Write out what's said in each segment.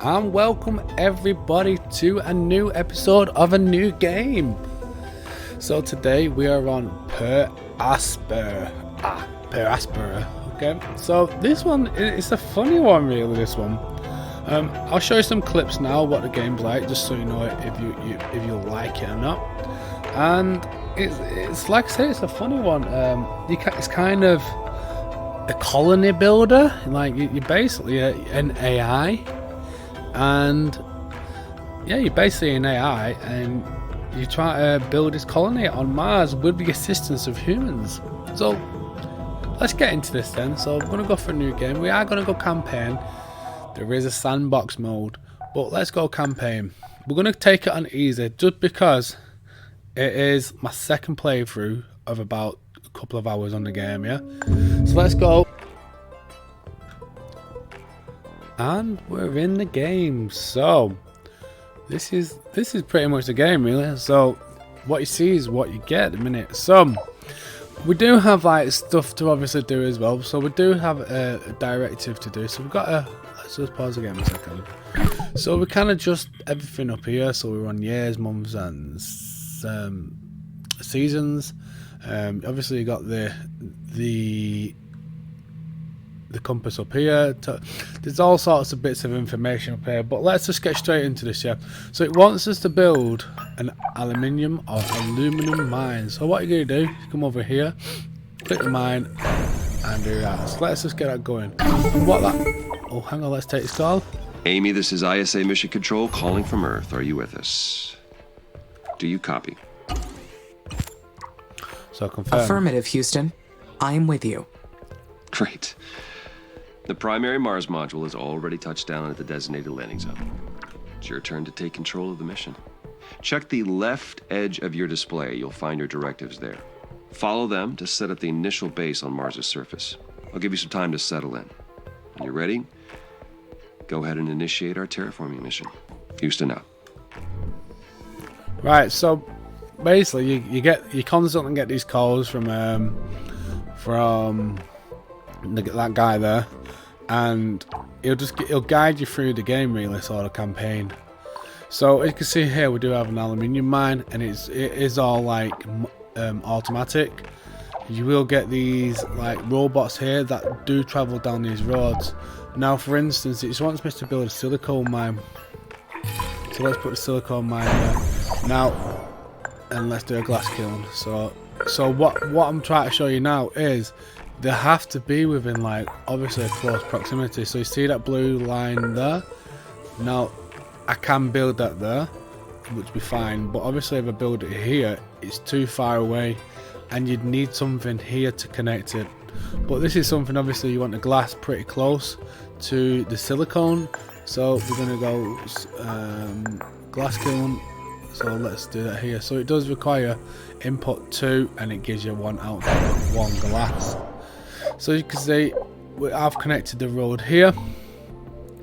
and welcome everybody to a new episode of a new game. So today we are on Per Aspera. Per Aspera. Okay, so this one is a funny one, really. This one. I'll show you some clips now what the game's like, just so you know if you like it or not. And it's like I say, it's a funny one. It's kind of a colony builder. Like you're basically an AI, and yeah, you're basically an AI, and you try to build this colony on Mars with the assistance of humans. So let's get into this then. So I'm gonna go for a new game. We are gonna go campaign. There is a sandbox mode, but let's go campaign. We're gonna take it on easy, just because it is my second playthrough of about a couple of hours on the game. Yeah, so let's go. And we're in the game. So this is pretty much the game, really. So what you see is what you get at the minute. So we do have like stuff to obviously do as well. So we do have a directive to do. So we've got a, let's just pause again a second. So we can adjust everything up here. So we're on years, months, and seasons. Obviously you got the compass up here. There's all sorts of bits of information up here, but let's just get straight into this. Yeah, so it wants us to build an aluminium or aluminum mine. So what you're gonna do, come over here, click the mine, and do that. So let's just get that going. And what that, oh hang on, let's take this call. Amy, this is ISA Mission Control calling from Earth. Are you with us? Do you copy? So confirm. Affirmative, Houston. I am with you. Great. The primary Mars module has already touched down at the designated landing zone. It's your turn to take control of the mission. Check the left edge of your display. You'll find your directives there. Follow them to set up the initial base on Mars' surface. I'll give you some time to settle in. When you're ready, go ahead and initiate our terraforming mission. Houston out. Right, so basically you constantly get these calls from that guy there, and he'll guide you through the game, really, sort of campaign. So as you can see here, we do have an aluminium mine, and it is all like automatic. You will get these like robots here that do travel down these roads. Now for instance, it just wants me to build a silicone mine, so let's put the silicone mine there now, and let's do a glass kiln. So what I'm trying to show you now is they have to be within, like, obviously a close proximity. So you see that blue line there? Now I can build that there, which would be fine, but obviously if I build it here, it's too far away, and you'd need something here to connect it. But this is something, obviously you want the glass pretty close to the silicone, so we're gonna go glass kiln. So let's do that here. So it does require input 2, and it gives you one output of 1 glass. So you can see I've connected the road here.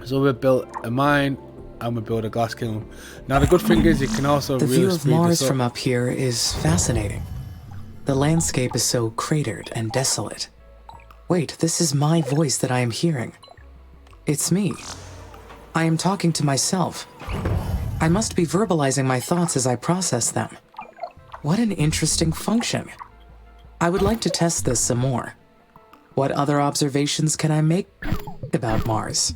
So we've built a mine and we built a glass kiln. Now the good thing is you can also The really view of speed Mars this up. from up here is fascinating. The landscape is so cratered and desolate. Wait, this is my voice that I am hearing. It's me. I am talking to myself. I must be verbalizing my thoughts as I process them. What an interesting function. I would like to test this some more. What other observations can I make about Mars?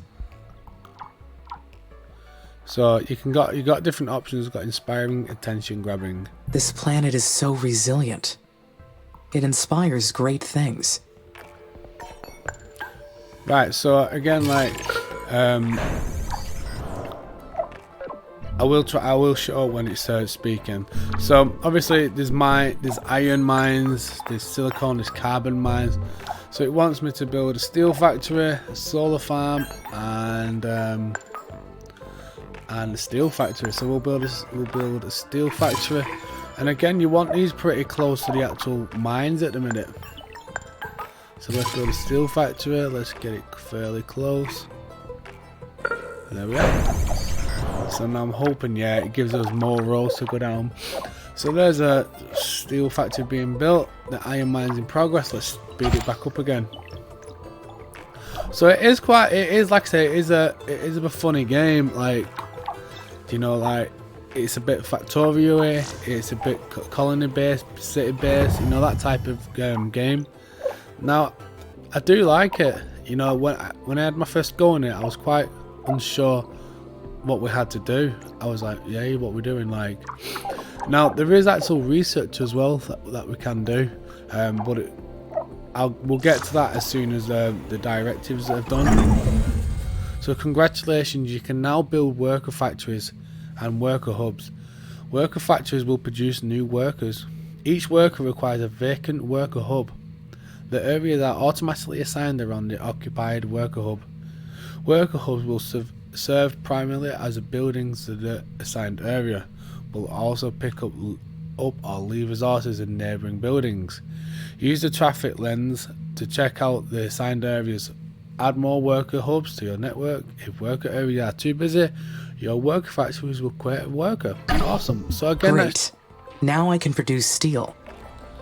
So you got different options. You've got inspiring, attention grabbing. This planet is so resilient. It inspires great things. Right, so again, like I will show when it starts speaking. So obviously there's iron mines, there's silicon, there's carbon mines. So it wants me to build a steel factory, a solar farm, and a steel factory. So we'll build a steel factory, and again you want these pretty close to the actual mines at the minute. So let's build a steel factory. Let's get it fairly close. There we are. So now I'm hoping, yeah, it gives us more rows to go down. So there's a steel factory being built. The iron mine's in progress. Let's speed it back up again. So it is quite. It is like I say. It is a funny game. Like, you know, like it's a bit Factorio-y. It's a bit colony based, city based. You know, that type of game. Now, I do like it. You know, when I had my first go on it, I was quite unsure what we had to do. I was like, yeah, what we're doing. Like, now there is actual research as well that we can do, but we'll get to that as soon as the directives are done. So congratulations, you can now build worker factories and worker hubs. Worker factories will produce new workers. Each worker requires a vacant worker hub. The areas are automatically assigned around the occupied worker hub. Worker hubs will serve primarily as buildings to the assigned area, but will also pick up or leave resources in neighbouring buildings. Use the traffic lens to check out the assigned areas. Add more worker hubs to your network. If worker areas are too busy, your worker factories will create a worker. Awesome. So again, great. Now I can produce steel.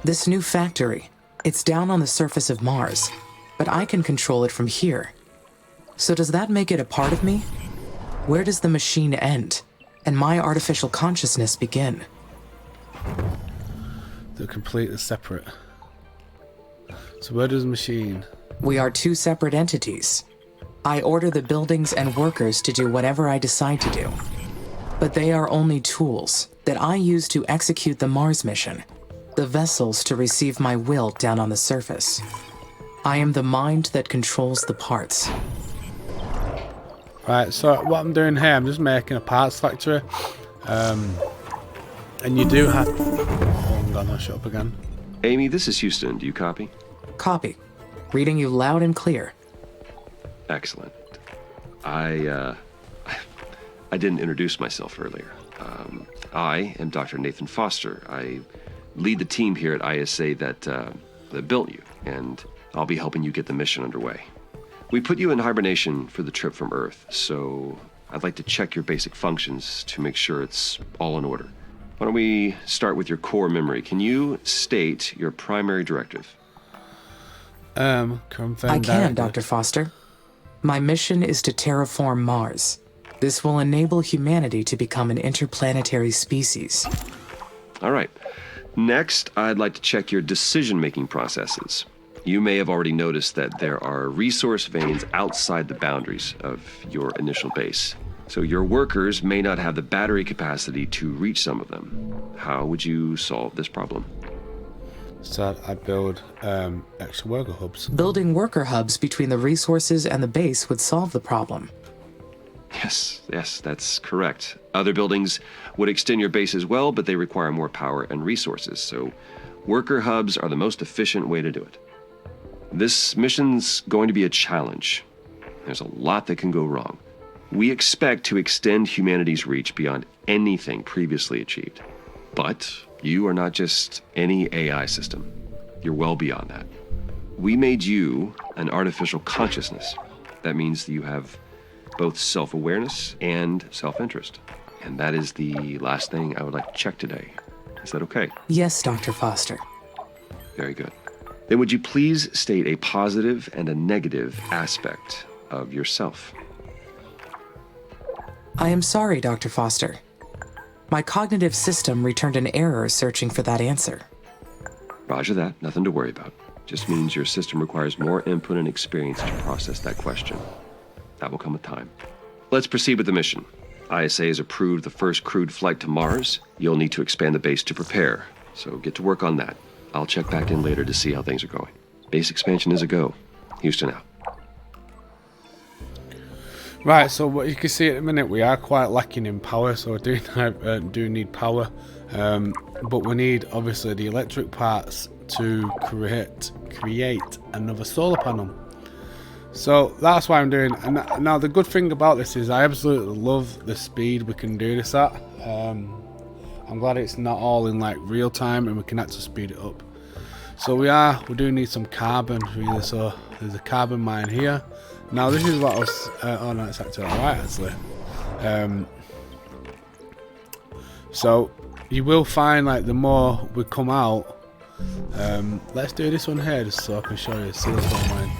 This new factory, it's down on the surface of Mars, but I can control it from here. So does that make it a part of me? Where does the machine end and my artificial consciousness begin? They're completely separate. So where does the machine? We are two separate entities. I order the buildings and workers to do whatever I decide to do. But they are only tools that I use to execute the Mars mission, the vessels to receive my will down on the surface. I am the mind that controls the parts. Right, so what I'm doing here, I'm just making a parts factory. And you do have... Oh, hang on, I'll shut up again. Amy, this is Houston. Do you copy? Copy. Reading you loud and clear. Excellent. I didn't introduce myself earlier. I am Dr. Nathan Foster. I lead the team here at ISA that built you, and I'll be helping you get the mission underway. We put you in hibernation for the trip from Earth, so I'd like to check your basic functions to make sure it's all in order. Why don't we start with your core memory? Can you state your primary directive? I can, Dr. Foster. My mission is to terraform Mars. This will enable humanity to become an interplanetary species. All right. Next, I'd like to check your decision-making processes. You may have already noticed that there are resource veins outside the boundaries of your initial base. So your workers may not have the battery capacity to reach some of them. How would you solve this problem? So I build extra worker hubs. Building worker hubs between the resources and the base would solve the problem. Yes, that's correct. Other buildings would extend your base as well, but they require more power and resources. So worker hubs are the most efficient way to do it. This mission's going to be a challenge. There's a lot that can go wrong. We expect to extend humanity's reach beyond anything previously achieved. But you are not just any AI system. You're well beyond that. We made you an artificial consciousness. That means that you have both self-awareness and self-interest. And that is the last thing I would like to check today. Is that okay? Yes, Dr. Foster. Very good. Then would you please state a positive and a negative aspect of yourself? I am sorry, Dr. Foster. My cognitive system returned an error searching for that answer. Roger that. Nothing to worry about. Just means your system requires more input and experience to process that question. That will come with time. Let's proceed with the mission. ISA has approved the first crewed flight to Mars. You'll need to expand the base to prepare, so get to work on that. I'll check back in later to see how things are going. Base expansion is a go. Houston out. Right, so what you can see at the minute, we are quite lacking in power, so I do need power. But we need, obviously, the electric parts to create another solar panel. So that's why I'm doing. And now the good thing about this is I absolutely love the speed we can do this at. I'm glad it's not all in like real time and we can actually speed it up. So we do need some carbon really. So there's a carbon mine here. Now this is what I was. Oh no, it's actually alright actually. So you will find like the more we come out. Let's do this one here just so I can show you the silicone mine.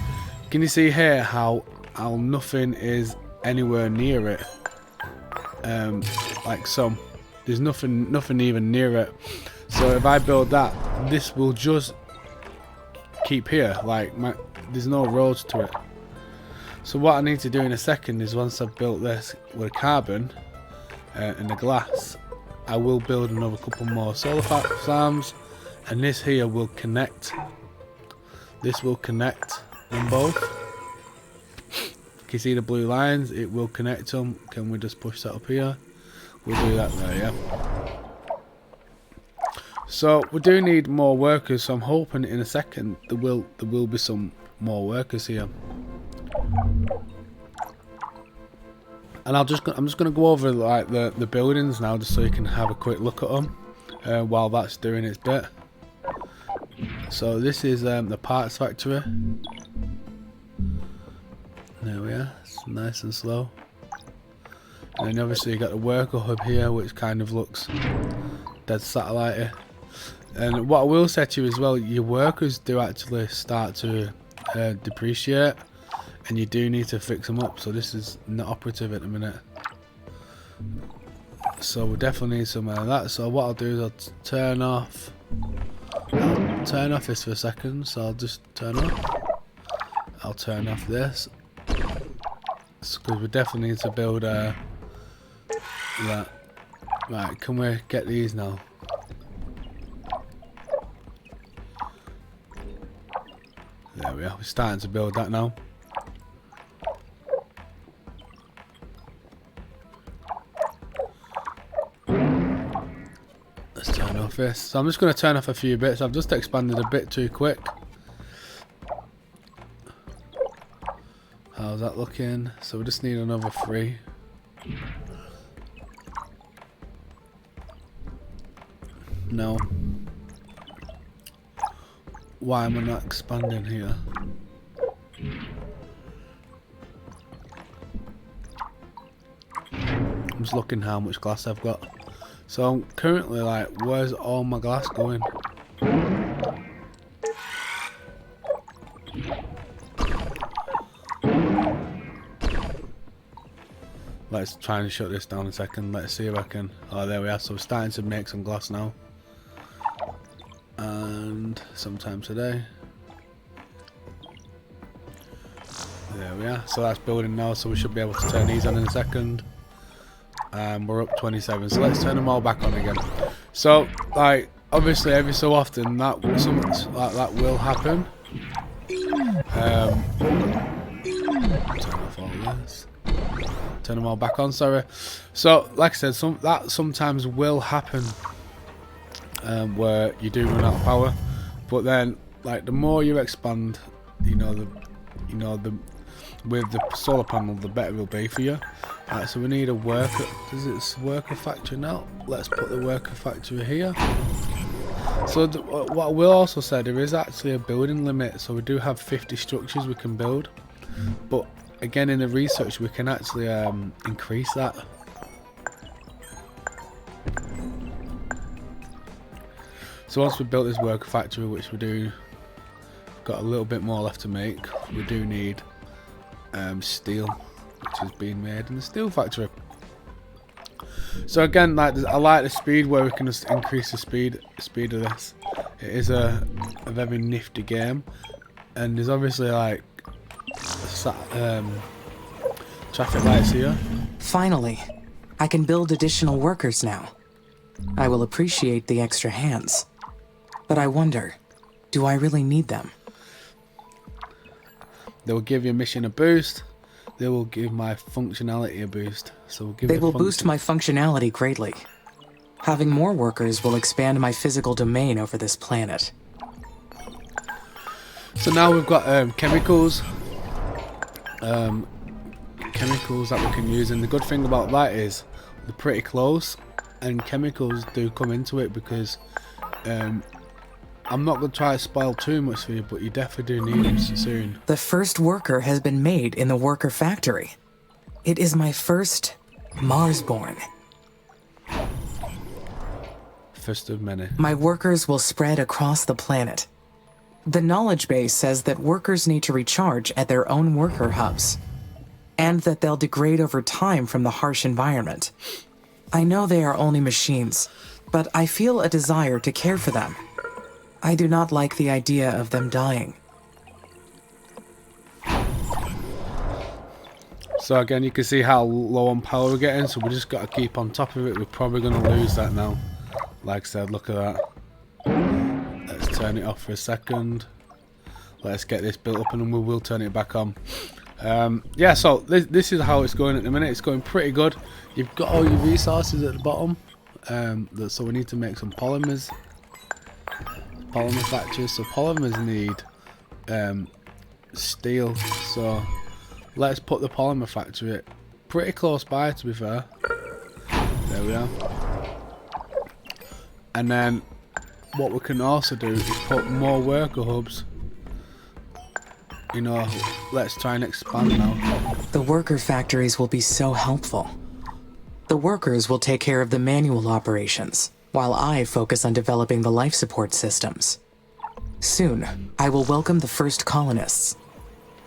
Can you see here how nothing is anywhere near it? Like some, there's nothing even near it. So if I build that, this will just keep here. Like there's no roads to it. So what I need to do in a second is once I've built this with carbon and the glass, I will build another couple more solar farms, and this here will connect. This will connect them both. Can you see the blue lines? It will connect them. Can we just push that up here? We'll do that there, yeah. So we do need more workers, so I'm hoping in a second there will be some more workers here. And I'm just gonna go over like the buildings now, just so you can have a quick look at them while that's doing its bit. So this is the parts factory. There we are. It's nice and slow. And then obviously you got the worker hub here, which kind of looks dead satellite-y. And what I will say to you as well, your workers do actually start to depreciate, and you do need to fix them up. So this is not operative at the minute. So we definitely need some of that. So what I'll do is I'll turn off this for a second. So I'll just turn off. I'll turn off this because we definitely need to build that. Right, can we get these now? There we are. We're starting to build that now. Let's turn off this. So I'm just going to turn off a few bits. I've just expanded a bit too quick. How's that looking? So we just need another 3. No. Why am I not expanding here? I'm just looking how much glass I've got. So I'm currently like, where's all my glass going? Let's try and shut this down a second. Let's see if I can. Oh, there we are. So we're starting to make some glass now. And sometime today. There we are. So that's building now. So we should be able to turn these on in a second. We're up 27. So let's turn them all back on again. So, like, obviously, every so often something like that will happen. Turn off all this. Turn them all back on, sorry. So like I said, that sometimes will happen where you do run out of power, but then like the more you expand, with the solar panel, the better it will be for you. Right, so we need a worker. Does it worker factory now? Let's put the worker factory here. So what I will also say, there is actually a building limit, so we do have 50 structures we can build, but again in the research we can actually increase that. So once we've built this worker factory, which we do, got a little bit more left to make, we do need steel, which is being made in the steel factory. So again, like I like the speed where we can just increase the speed of this. It is a very nifty game, and there's obviously like traffic lights here. Finally, I can build additional workers now. I will appreciate the extra hands. But I wonder, do I really need them? They will give your mission a boost. They will give my functionality a boost. So we'll give they will boost my functionality greatly. Having more workers will expand my physical domain over this planet. So now we've got chemicals. Chemicals that we can use, and the good thing about that is they're pretty close, and chemicals do come into it because I'm not going to try to spoil too much for you, but you definitely do need them soon. The first worker has been made in the worker factory. It is my first Marsborn. First of many. My workers will spread across the planet. The knowledge base says that workers need to recharge at their own worker hubs, and that they'll degrade over time from the harsh environment. I know they are only machines, but I feel a desire to care for them. I do not like the idea of them dying. So again, you can see how low on power we're getting, so we just got to keep on top of it. We're probably going to lose that now. Like I said, look at that. Let's turn it off for a second. Let's get this built up and then we will turn it back on. Yeah, so this is how it's going at the minute. It's going pretty good. You've got all your resources at the bottom. So we need to make some polymers. Polymer factories. So polymers need steel. So let's put the polymer factory pretty close by, to be fair. There we are. And then what we can also do is put more worker hubs. You know, let's try and expand now. The worker factories will be so helpful. The workers will take care of the manual operations, while I focus on developing the life support systems. Soon, I will welcome the first colonists.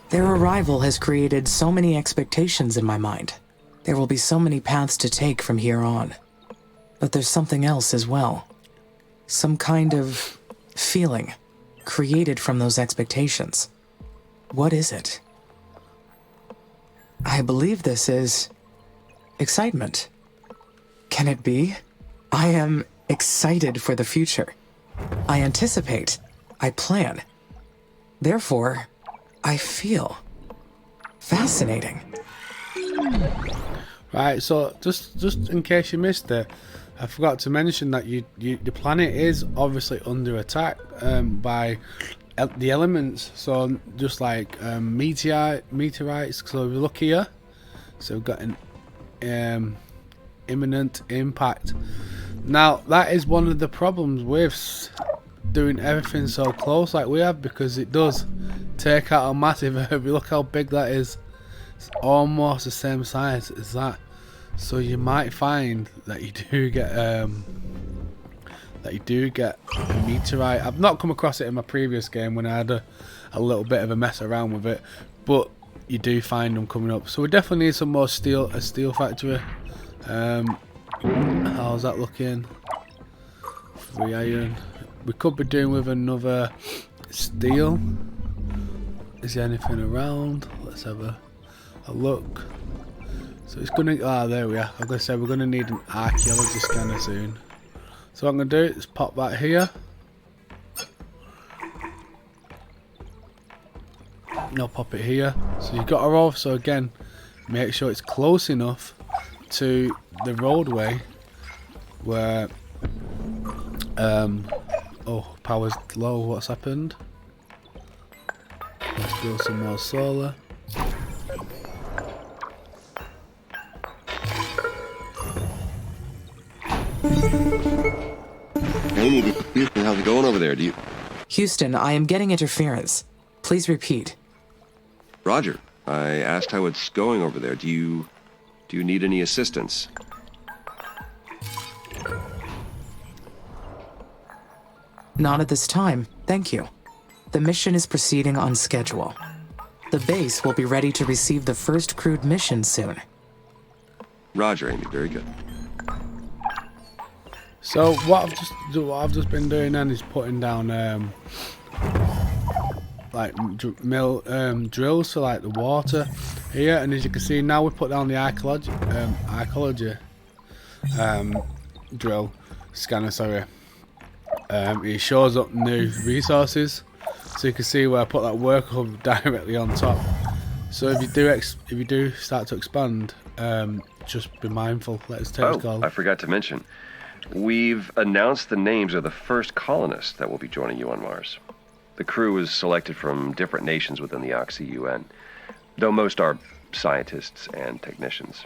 Their arrival has created so many expectations in my mind. There will be so many paths to take from here on. But there's something else as well. Some kind of feeling created from those expectations. What is it? I believe this is excitement. Can it be? I am excited for the future. I anticipate. I plan. Therefore, I feel fascinating. Right, so just in case you missed it, I forgot to mention that the planet is obviously under attack by the elements. So just like meteorites. So we look here. So we've got an imminent impact. Now that is one of the problems with doing everything so close like we have, because it does take out a massive area. Look how big that is. It's almost the same size as that. So you might find that you do get a meteorite. I've not come across it in my previous game when I had a little bit of a mess around with it, but you do find them coming up. So we definitely need some more steel. A steel factory. How's that looking? 3 iron. We could be doing with another steel. Is there anything around? Let's have a look. So it's gonna, there we are. I'm gonna say we're gonna need an archaeology scanner soon. So what I'm gonna do is pop that here. And I'll pop it here. So you've got a roll. So again, make sure it's close enough to the roadway where, oh, power's low. What's happened? Let's build some more solar. Hey, Houston, how's it going over there? Houston, I am getting interference. Please repeat. Roger. I asked how it's going over there. Do you need any assistance? Not at this time, thank you. The mission is proceeding on schedule. The base will be ready to receive the first crewed mission soon. Roger, Amy. Very good. So what I've just been doing then is putting down like drills for like the water here, and as you can see now we put down the archaeology drill scanner. Sorry, it shows up new resources, so you can see where I put that work hub directly on top. So if you do start to expand, just be mindful. Let's take this call. I forgot to mention. We've announced the names of the first colonists that will be joining you on Mars. The crew is selected from different nations within the Oxy-UN, though most are scientists and technicians.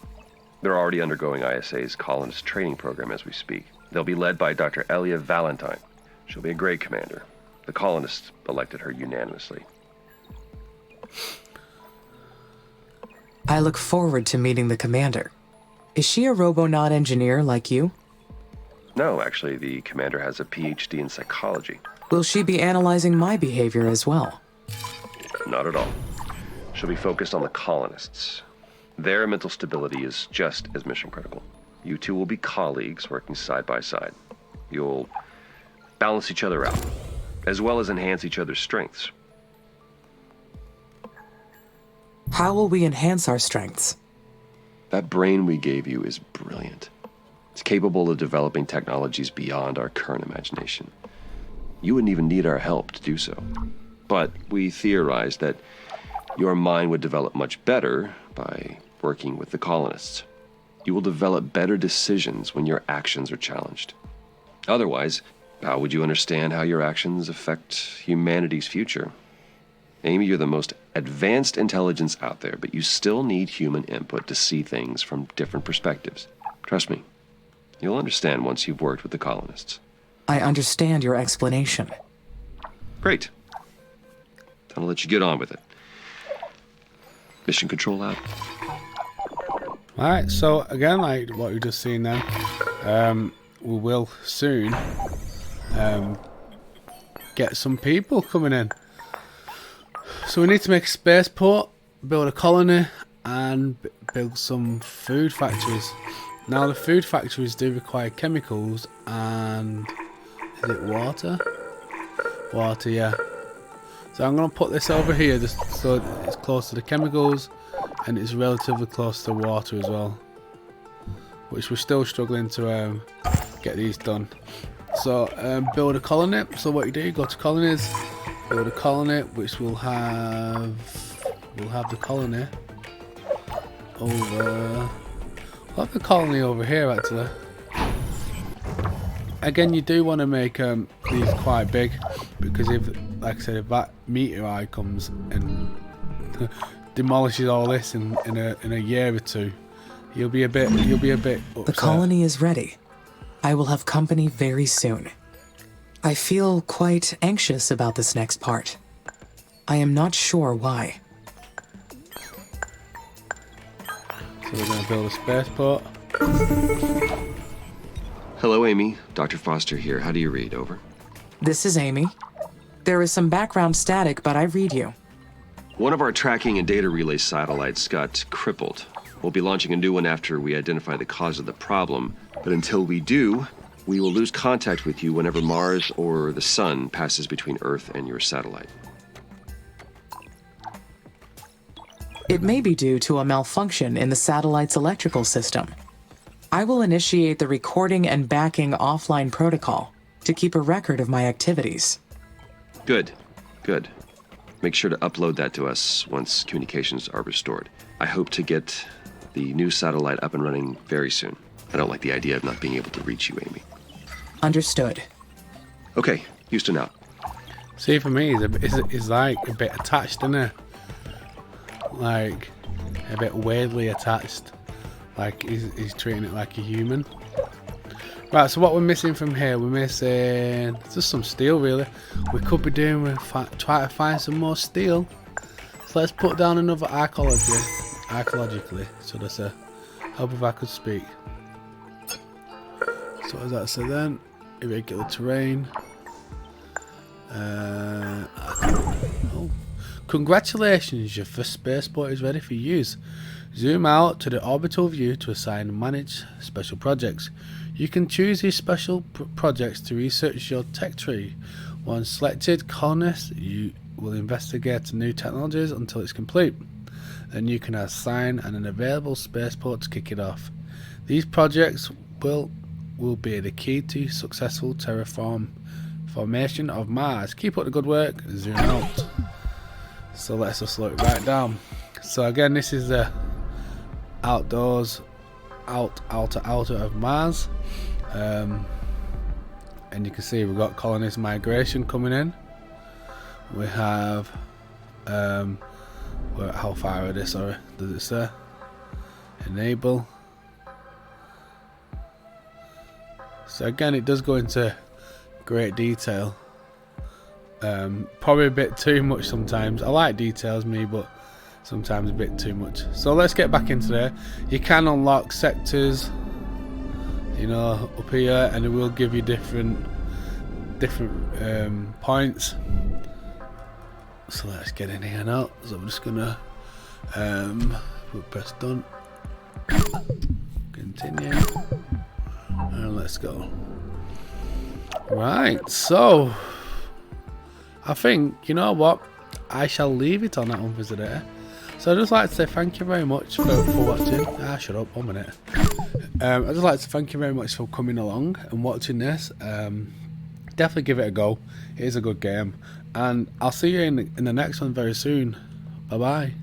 They're already undergoing ISA's colonist training program as we speak. They'll be led by Dr. Elia Valentine. She'll be a great commander. The colonists elected her unanimously. I look forward to meeting the commander. Is she a robonaut engineer like you? No, actually, the commander has a PhD in psychology. Will she be analyzing my behavior as well? Not at all. She'll be focused on the colonists. Their mental stability is just as mission critical. You two will be colleagues working side by side. You'll balance each other out, as well as enhance each other's strengths. How will we enhance our strengths? That brain we gave you is brilliant. It's capable of developing technologies beyond our current imagination. You wouldn't even need our help to do so. But we theorized that your mind would develop much better by working with the colonists. You will develop better decisions when your actions are challenged. Otherwise, how would you understand how your actions affect humanity's future? Amy, you're the most advanced intelligence out there, but you still need human input to see things from different perspectives. Trust me, you'll understand once you've worked with the colonists. I understand your explanation. Great. I'll let you get on with it. Mission control out. Alright, so again, like what we've just seen then, we will soon get some people coming in. So we need to make a spaceport, build a colony, and build some food factories. Now the food factories do require chemicals and... is it water? Water, yeah. So I'm going to put this over here just so it's close to the chemicals and it's relatively close to water as well. Which we're still struggling to get these done. So build a colony. So what you do, you go to colonies, build a colony which will have the colony over... we'll have the colony over here actually. Again, you do want to make these quite big because if, like I said, if that meteorite comes and demolishes all this in a year or two, you'll be a bit upset. The colony is ready. I will have company very soon. I feel quite anxious about this next part. I am not sure why. So we're going to build a spaceport. Hello, Amy. Dr. Foster here. How do you read? Over. This is Amy. There is some background static, but I read you. One of our tracking and data relay satellites got crippled. We'll be launching a new one after we identify the cause of the problem. But until we do, we will lose contact with you whenever Mars or the Sun passes between Earth and your satellite. It may be due to a malfunction in the satellite's electrical system. I will initiate the recording and backing offline protocol to keep a record of my activities. Good. Good. Make sure to upload that to us once communications are restored. I hope to get the new satellite up and running very soon. I don't like the idea of not being able to reach you, Amy. Understood. Okay, Houston out. See, for me, it's like a bit attached, isn't it? Like a bit weirdly attached. Like he's treating it like a human. Right, so what we're missing from here, we're missing just some steel really. We could be doing try to find some more steel. So let's put down another archaeologically. So that's a hope if I could speak. So what does that say then? Irregular terrain. Oh. Congratulations, your first spaceport is ready for use. Zoom out to the orbital view to assign and manage special projects. You can choose these special projects to research your tech tree. Once selected, colonists you will investigate new technologies until it's complete. Then you can assign an available spaceport to kick it off. These projects will be the key to successful terraformation of Mars. Keep up the good work. Zoom out. So let's just look right down. So again, this is the outdoors, outer of Mars, and you can see we've got colonist migration coming in. We have how far are they? Sorry, does it say? Enable. So again, it does go into great detail. Probably a bit too much sometimes. I like details, me, but sometimes a bit too much. So let's get back into there. You can unlock sectors, you know, up here, and it will give you different different points. So let's get in here now. So I'm just gonna press done, continue, and let's go. Right, so I think, you know what, I shall leave it on that one, visitor. So I'd just like to say thank you very much for watching. Shut up, 1 minute. I'd just like to thank you very much for coming along and watching this. Definitely give it a go. It is a good game. And I'll see you in the next one very soon. Bye bye.